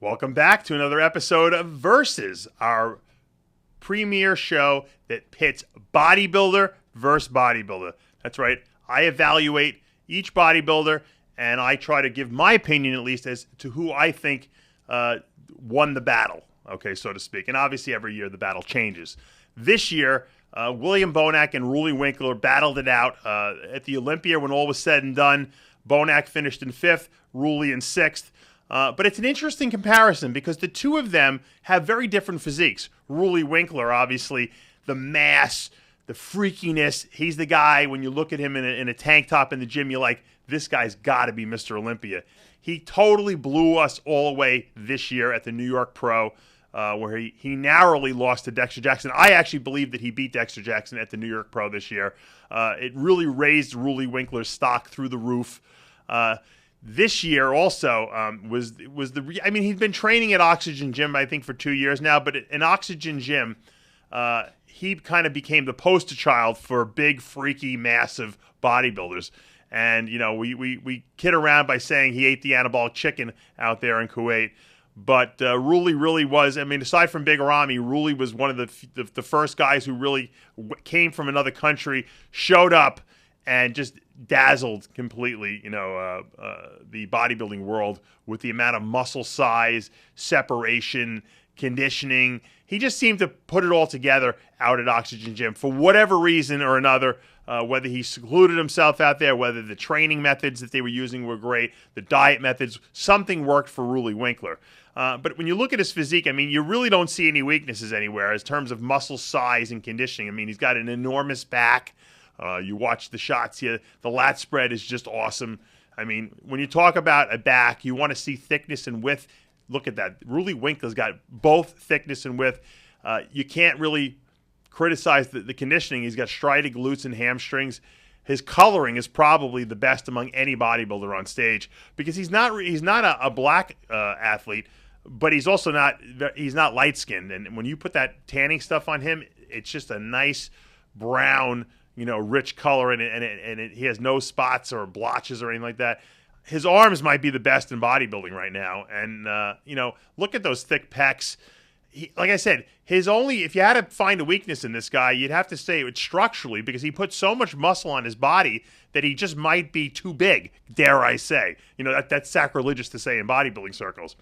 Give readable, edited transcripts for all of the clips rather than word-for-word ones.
Welcome back to another episode of Versus, our premier show that pits bodybuilder versus bodybuilder. That's right. I evaluate each bodybuilder, and I try to give my opinion, at least, as to who I think won the battle, okay, so to speak. And obviously, every year the battle changes. This year, William Bonac and Roelly Winklaar battled it out at the Olympia. When all was said and done, Bonac finished in 5th, Roelly in 6th. But it's an interesting comparison because the two of them have very different physiques. Roelly Winklaar, obviously, the mass, the freakiness. He's the guy, when you look at him in a tank top in the gym, you're like, this guy's got to be Mr. Olympia. He totally blew us all away this year at the New York Pro, where he narrowly lost to Dexter Jackson. I actually believe that he beat Dexter Jackson at the New York Pro this year. It really raised Roelly Winklaar's stock through the roof. This year also he'd been training at Oxygen Gym, I think, for 2 years now, but in Oxygen Gym, he kind of became the poster child for big, freaky, massive bodybuilders. And, you know, we kid around by saying he ate the anabolic chicken out there in Kuwait. But Roelly really was, aside from Big Ramy, Roelly was one of the first guys who really came from another country, showed up, and just dazzled completely, the bodybuilding world with the amount of muscle size, separation, conditioning. He just seemed to put it all together out at Oxygen Gym for whatever reason or another, whether he secluded himself out there, whether the training methods that they were using were great, the diet methods, something worked for Roelly Winklaar. But when you look at his physique, you really don't see any weaknesses anywhere in terms of muscle size and conditioning. He's got an enormous back. You watch the shots here. The lat spread is just awesome. When you talk about a back, you want to see thickness and width. Look at that. Roelly Winklaar's got both thickness and width. You can't really criticize the conditioning. He's got striated glutes and hamstrings. His coloring is probably the best among any bodybuilder on stage because he's not a black athlete, but he's also not light-skinned. And when you put that tanning stuff on him, it's just a nice brown, rich color, and he has no spots or blotches or anything like that. His arms might be the best in bodybuilding right now. And, look at those thick pecs. Like I said, if you had to find a weakness in this guy, you'd have to say it's structurally because he put so much muscle on his body that he just might be too big, dare I say. That's sacrilegious to say in bodybuilding circles.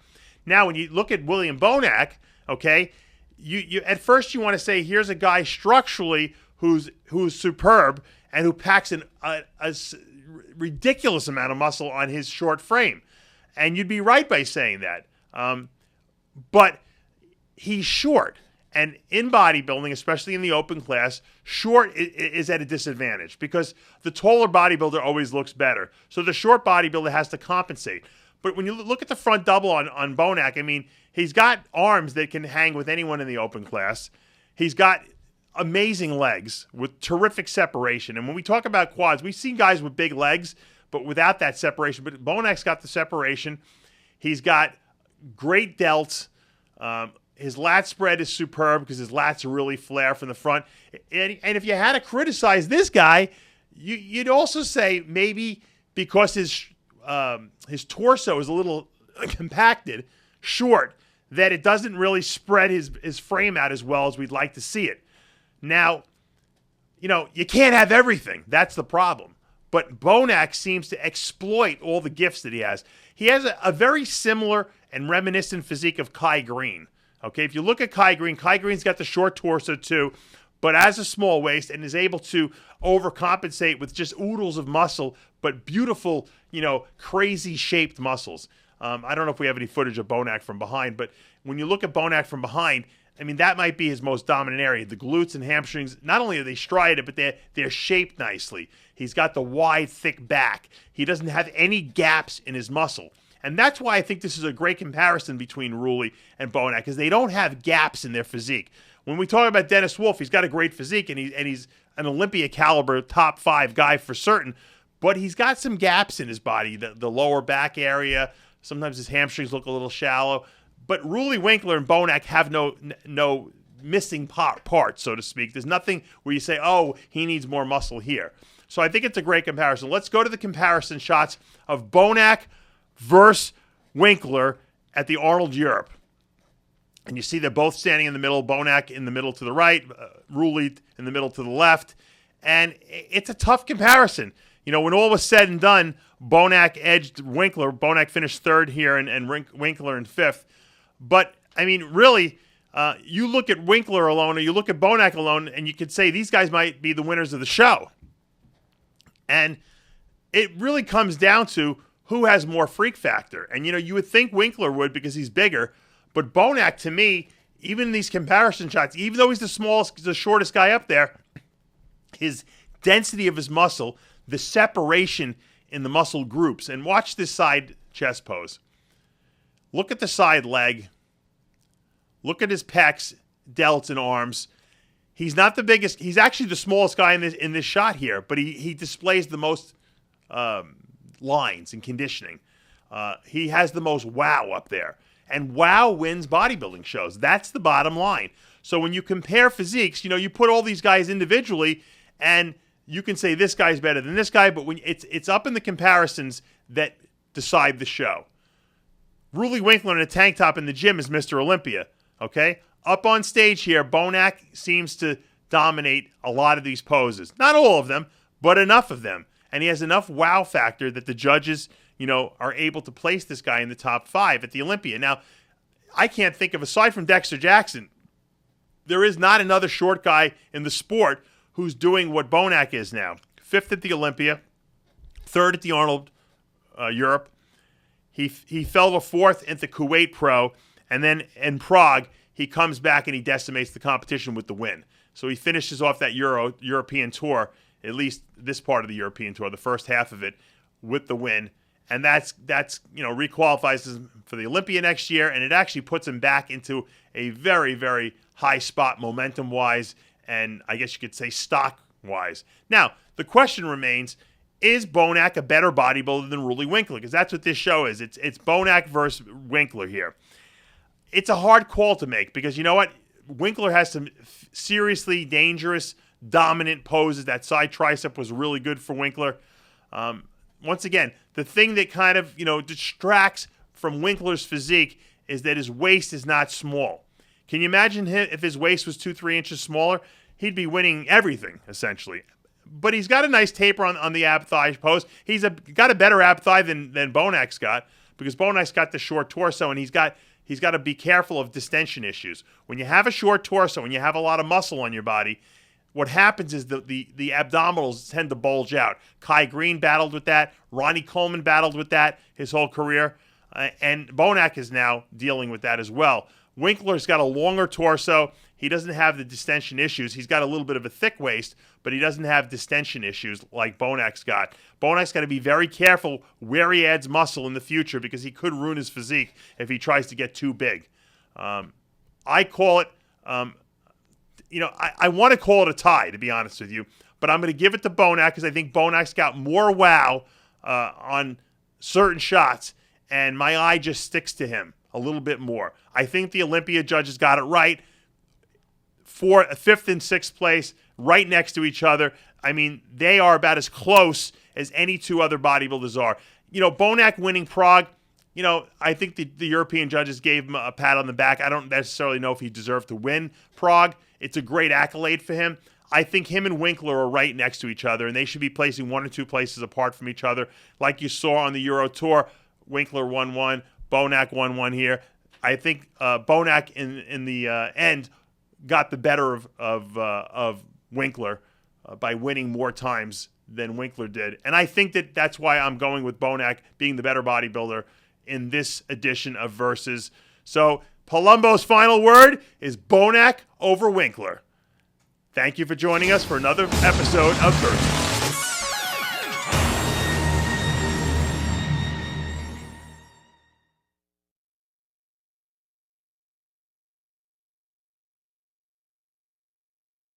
Now, when you look at William Bonac, okay, you at first you want to say here's a guy structurally who's superb and who packs a ridiculous amount of muscle on his short frame. And you'd be right by saying that. But he's short. And in bodybuilding, especially in the open class, short is at a disadvantage because the taller bodybuilder always looks better. So the short bodybuilder has to compensate. But when you look at the front double on Bonac, he's got arms that can hang with anyone in the open class. He's got amazing legs with terrific separation. And when we talk about quads, we've seen guys with big legs, but without that separation. But Bonac's got the separation. He's got great delts. His lat spread is superb because his lats really flare from the front. And if you had to criticize this guy, you'd also say maybe because his torso is a little compacted, short, that it doesn't really spread his frame out as well as we'd like to see it. Now, you can't have everything. That's the problem. But Bonac seems to exploit all the gifts that he has. He has a very similar and reminiscent physique of Kai Green. Okay, if you look at Kai Green's got the short torso too, but has a small waist and is able to overcompensate with just oodles of muscle, but beautiful, crazy shaped muscles. I don't know if we have any footage of Bonac from behind, but when you look at Bonac from behind, that might be his most dominant area. The glutes and hamstrings, not only are they striated, but they're shaped nicely. He's got the wide, thick back. He doesn't have any gaps in his muscle. And that's why I think this is a great comparison between Roelly and Bonac, because they don't have gaps in their physique. When we talk about Dennis Wolf, he's got a great physique, and he's an Olympia caliber top 5 guy for certain, but he's got some gaps in his body, the lower back area. Sometimes his hamstrings look a little shallow. But Roelly Winklaar and Bonac have no missing parts, so to speak. There's nothing where you say, oh, he needs more muscle here. So I think it's a great comparison. Let's go to the comparison shots of Bonac versus Winklaar at the Arnold Europe. And you see they're both standing in the middle, Bonac in the middle to the right, Roelly in the middle to the left. And it's a tough comparison. You know, when all was said and done, Bonac edged Winklaar. Bonac finished third here and Winklaar in fifth. But, I mean, really, you look at Winklaar alone or you look at Bonac alone, and you could say these guys might be the winners of the show. And it really comes down to who has more freak factor. And, you know, you would think Winklaar would because he's bigger. But Bonac, to me, even in these comparison shots, even though he's the shortest guy up there, his density of his muscle, the separation in the muscle groups. And watch this side chest pose. Look at the side leg. Look at his pecs, delts, and arms. He's not the biggest. He's actually the smallest guy in this shot here, but he displays the most lines and conditioning. He has the most wow up there. And wow wins bodybuilding shows. That's the bottom line. So when you compare physiques, you know, you put all these guys individually, and you can say this guy's better than this guy, but when it's up in the comparisons that decide the show. Roelly Winklaar in a tank top in the gym is Mr. Olympia, okay? Up on stage here, Bonac seems to dominate a lot of these poses. Not all of them, but enough of them. And he has enough wow factor that the judges, you know, are able to place this guy in the top 5 at the Olympia. Now, I can't think of, aside from Dexter Jackson, there is not another short guy in the sport who's doing what Bonac is now. 5th at the Olympia, 3rd at the Arnold Europe. He fell to 4th at the Kuwait Pro, and then in Prague, he comes back and he decimates the competition with the win. So he finishes off that European tour, at least this part of the European tour, the first half of it, with the win. And that's you know, requalifies him for the Olympia next year, and it actually puts him back into a very, very high spot momentum-wise, and I guess you could say stock-wise. Now, the question remains, is Bonac a better bodybuilder than Roelly Winklaar? Because that's what this show is. It's Bonac versus Winklaar here. It's a hard call to make because, you know what? Winklaar has some seriously dangerous, dominant poses. That side tricep was really good for Winklaar. Once again, the thing that kind of, you know, distracts from Winklaar's physique is that his waist is not small. Can you imagine if his waist was 2-3 inches smaller? He'd be winning everything, essentially. But he's got a nice taper on the ab thigh pose. He's got a better ab thigh than Bonac's got, because Bonac's got the short torso, and he's got to be careful of distension issues. When you have a short torso and you have a lot of muscle on your body, what happens is the abdominals tend to bulge out. Kai Green battled with that. Ronnie Coleman battled with that his whole career. And Bonac is now dealing with that as well. Winklaar's got a longer torso. He doesn't have the distension issues. He's got a little bit of a thick waist, but he doesn't have distension issues like Bonac's got. Bonac's got to be very careful where he adds muscle in the future because he could ruin his physique if he tries to get too big. I call it, I want to call it a tie, to be honest with you, but I'm going to give it to Bonac because I think Bonac's got more wow on certain shots, and my eye just sticks to him a little bit more. I think the Olympia judges got it right. 5th and 6th place, right next to each other. I mean, they are about as close as any two other bodybuilders are. You know, Bonac winning Prague, you know, I think the European judges gave him a pat on the back. I don't necessarily know if he deserved to win Prague. It's a great accolade for him. I think him and Winklaar are right next to each other, and they should be placing 1 or 2 places apart from each other. Like you saw on the Euro Tour, Winklaar won 1, Bonac won 1 here. I think Bonac in the end got the better of Winklaar by winning more times than Winklaar did. And I think that's why I'm going with Bonac being the better bodybuilder in this edition of Versus. So Palumbo's final word is Bonac over Winklaar. Thank you for joining us for another episode of Versus.